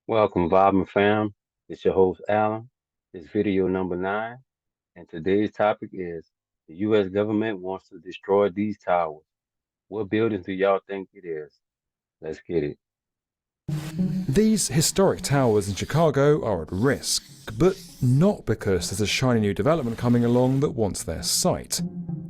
Welcome, Vibing fam. It's your host, Alan. It's video number 9, and today's topic is the U.S. government wants to destroy these towers. What buildings do y'all think it is? Let's get it. These historic towers in Chicago are at risk, but not because there's a shiny new development coming along that wants their site.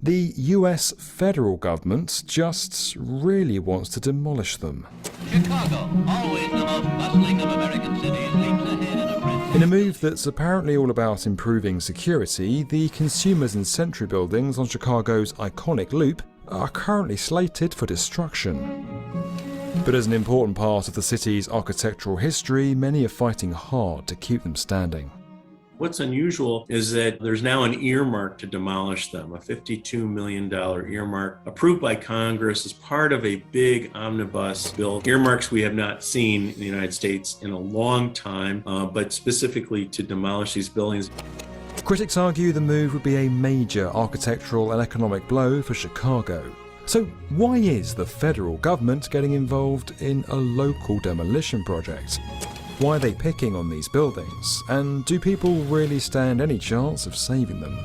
The US federal government just really wants to demolish them. Chicago, always the most bustling of American cities, leaps ahead in a frenzy. In a move that's apparently all about improving security, the Consumers and Century buildings on Chicago's iconic Loop are currently slated for destruction. But as an important part of the city's architectural history, many are fighting hard to keep them standing. What's unusual is that there's now an earmark to demolish them, a $52 million earmark approved by Congress as part of a big omnibus bill. Earmarks we have not seen in the United States in a long time, but specifically to demolish these buildings. Critics argue the move would be a major architectural and economic blow for Chicago. So why is the federal government getting involved in a local demolition project? Why are they picking on these buildings? And do people really stand any chance of saving them?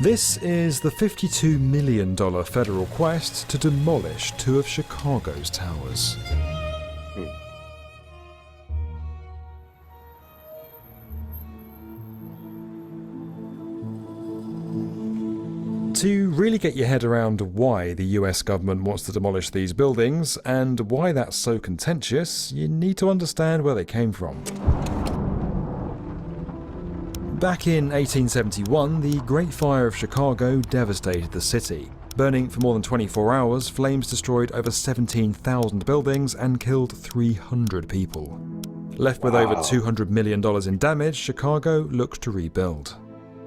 This is the $52 million federal quest to demolish two of Chicago's towers. To really get your head around why the US government wants to demolish these buildings and why that's so contentious, you need to understand where they came from. Back in 1871, the Great Fire of Chicago devastated the city. Burning for more than 24 hours, flames destroyed over 17,000 buildings and killed 300 people. Left with over $200 million in damage, Chicago looked to rebuild.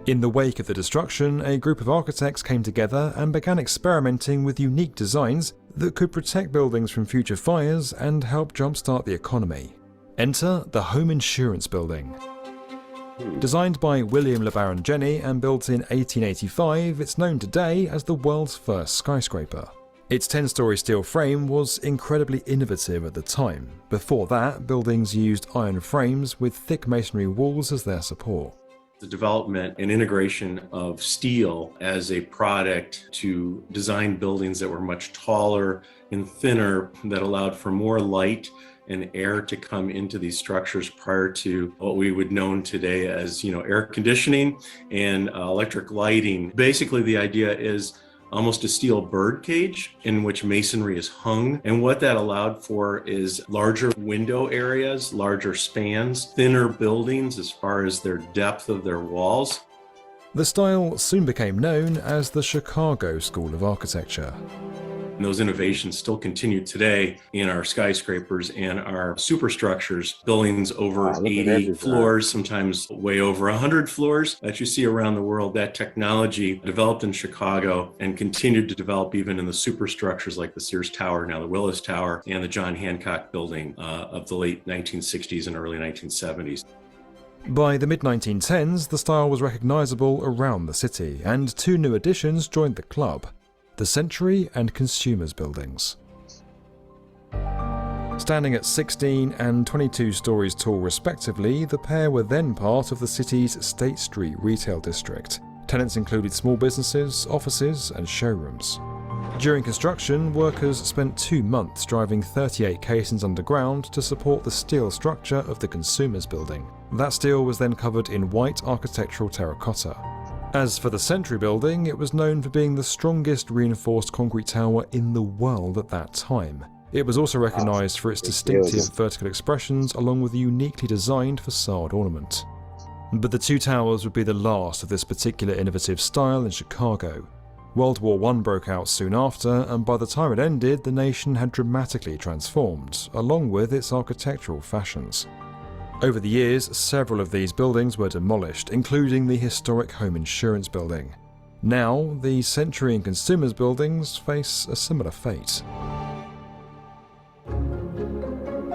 In the wake of the destruction, a group of architects came together and began experimenting with unique designs that could protect buildings from future fires and help jumpstart the economy. Enter the Home Insurance Building. Designed by William LeBaron Jenney and built in 1885, it's known today as the world's first skyscraper. Its 10-story steel frame was incredibly innovative at the time. Before that, buildings used iron frames with thick masonry walls as their support. The development and integration of steel as a product to design buildings that were much taller and thinner, that allowed for more light and air to come into these structures prior to what we would know today as, air conditioning and electric lighting. Basically, the idea is almost a steel bird cage in which masonry is hung. And what that allowed for is larger window areas, larger spans, thinner buildings as far as their depth of their walls. The style soon became known as the Chicago School of Architecture. And those innovations still continue today in our skyscrapers and our superstructures, buildings over 80 floors, sometimes way over 100 floors that you see around the world. That technology developed in Chicago and continued to develop even in the superstructures like the Sears Tower, now the Willis Tower, and the John Hancock Building of the late 1960s and early 1970s. By the mid-1910s, the style was recognizable around the city, and two new additions joined the club: the Century and Consumers buildings. Standing at 16 and 22 stories tall respectively, the pair were then part of the city's State Street retail district. Tenants included small businesses, offices, and showrooms. During construction, workers spent 2 months driving 38 caissons underground to support the steel structure of the Consumers building. That steel was then covered in white architectural terracotta. As for the Century building, it was known for being the strongest reinforced concrete tower in the world at that time. It was also recognised for its distinctive vertical expressions along with a uniquely designed facade ornament. But the two towers would be the last of this particular innovative style in Chicago. World War I broke out soon after, and by the time it ended, the nation had dramatically transformed, along with its architectural fashions. Over the years, several of these buildings were demolished, including the historic Home Insurance Building. Now, the Century and Consumers buildings face a similar fate.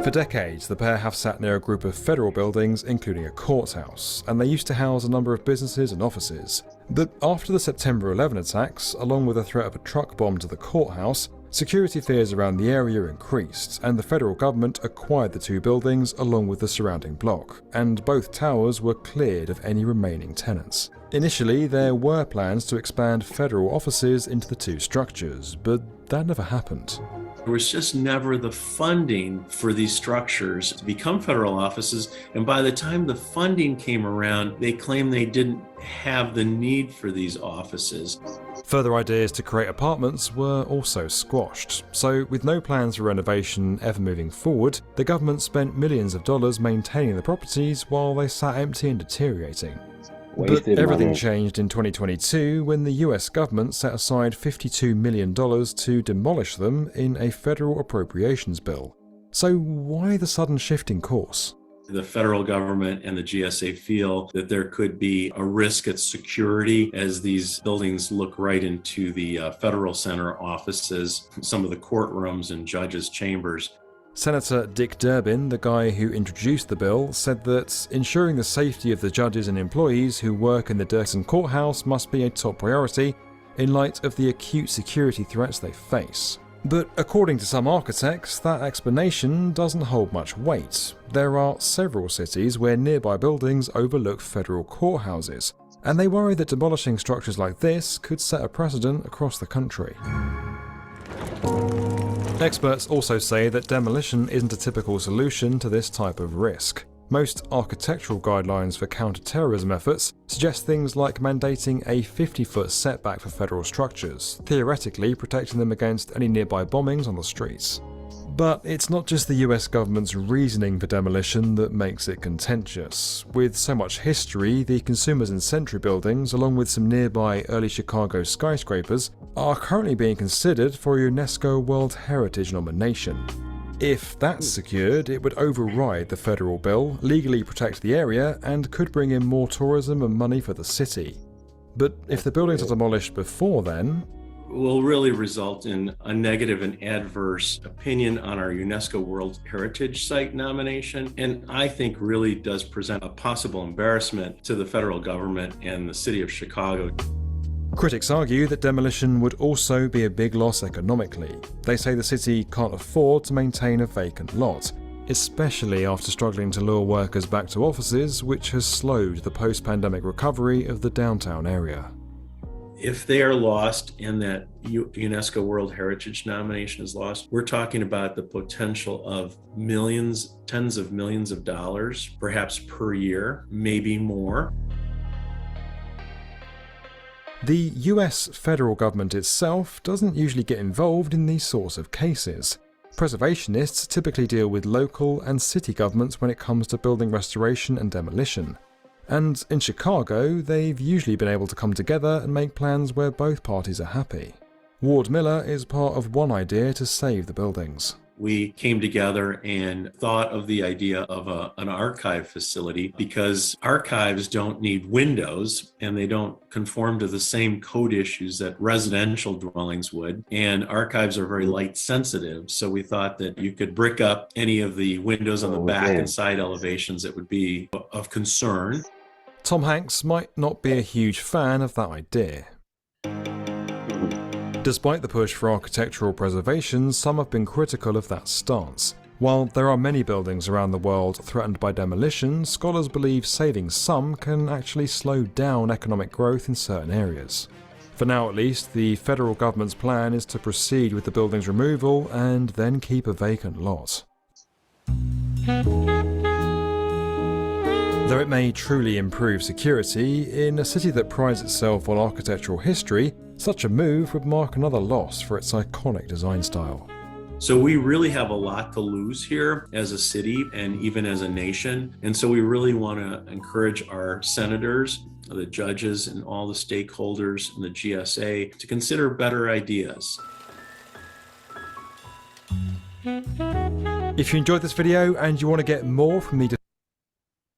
For decades, the pair have sat near a group of federal buildings, including a courthouse, and they used to house a number of businesses and offices. But after the September 11 attacks, along with the threat of a truck bomb to the courthouse, Security fears around the area increased, and the federal government acquired the two buildings along with the surrounding block, and both towers were cleared of any remaining tenants. Initially, there were plans to expand federal offices into the two structures, but that never happened. There was just never the funding for these structures to become federal offices, and by the time the funding came around, they claimed they didn't have the need for these offices. Further ideas to create apartments were also squashed, so with no plans for renovation ever moving forward, the government spent millions of dollars maintaining the properties while they sat empty and deteriorating. But everything changed in 2022 when the US government set aside $52 million to demolish them in a federal appropriations bill. So why the sudden shift in course? The federal government and the GSA feel that there could be a risk at security as these buildings look right into the federal center offices, some of the courtrooms and judges' chambers. Senator Dick Durbin, the guy who introduced the bill, said that ensuring the safety of the judges and employees who work in the Dirksen courthouse must be a top priority in light of the acute security threats they face. But according to some architects, that explanation doesn't hold much weight. There are several cities where nearby buildings overlook federal courthouses, and they worry that demolishing structures like this could set a precedent across the country. Experts also say that demolition isn't a typical solution to this type of risk. Most architectural guidelines for counter-terrorism efforts suggest things like mandating a 50-foot setback for federal structures, theoretically protecting them against any nearby bombings on the streets. But it's not just the US government's reasoning for demolition that makes it contentious. With so much history, the Consumers and Century buildings, along with some nearby early Chicago skyscrapers, are currently being considered for a UNESCO World Heritage nomination. If that's secured, it would override the federal bill, legally protect the area, and could bring in more tourism and money for the city. But if the buildings are demolished before then, will really result in a negative and adverse opinion on our UNESCO World Heritage Site nomination, and I think really does present a possible embarrassment to the federal government and the city of Chicago. Critics argue that demolition would also be a big loss economically. They say the city can't afford to maintain a vacant lot, especially after struggling to lure workers back to offices, which has slowed the post-pandemic recovery of the downtown area. If they are lost and that UNESCO World Heritage nomination is lost, we're talking about the potential of millions, tens of millions of dollars, perhaps per year, maybe more. The US federal government itself doesn't usually get involved in these sorts of cases. Preservationists typically deal with local and city governments when it comes to building restoration and demolition. And in Chicago, they've usually been able to come together and make plans where both parties are happy. Ward Miller is part of one idea to save the buildings. We came together and thought of the idea of an archive facility because archives don't need windows and they don't conform to the same code issues that residential dwellings would. And archives are very light sensitive. So we thought that you could brick up any of the windows on the back and side elevations that would be of concern. Tom Hanks might not be a huge fan of that idea. Despite the push for architectural preservation, some have been critical of that stance. While there are many buildings around the world threatened by demolition, scholars believe saving some can actually slow down economic growth in certain areas. For now at least, the federal government's plan is to proceed with the building's removal and then keep a vacant lot. Though it may truly improve security, in a city that prides itself on architectural history, such a move would mark another loss for its iconic design style. So we really have a lot to lose here as a city and even as a nation. And so we really want to encourage our senators, the judges, and all the stakeholders in the GSA to consider better ideas. If you enjoyed this video and you want to get more from the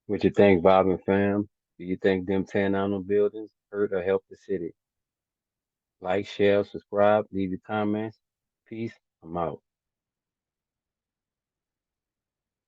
What you think, Bob and fam? Do you think them tearing down them buildings hurt or help the city? Like, share, subscribe, leave your comments. Peace. I'm out.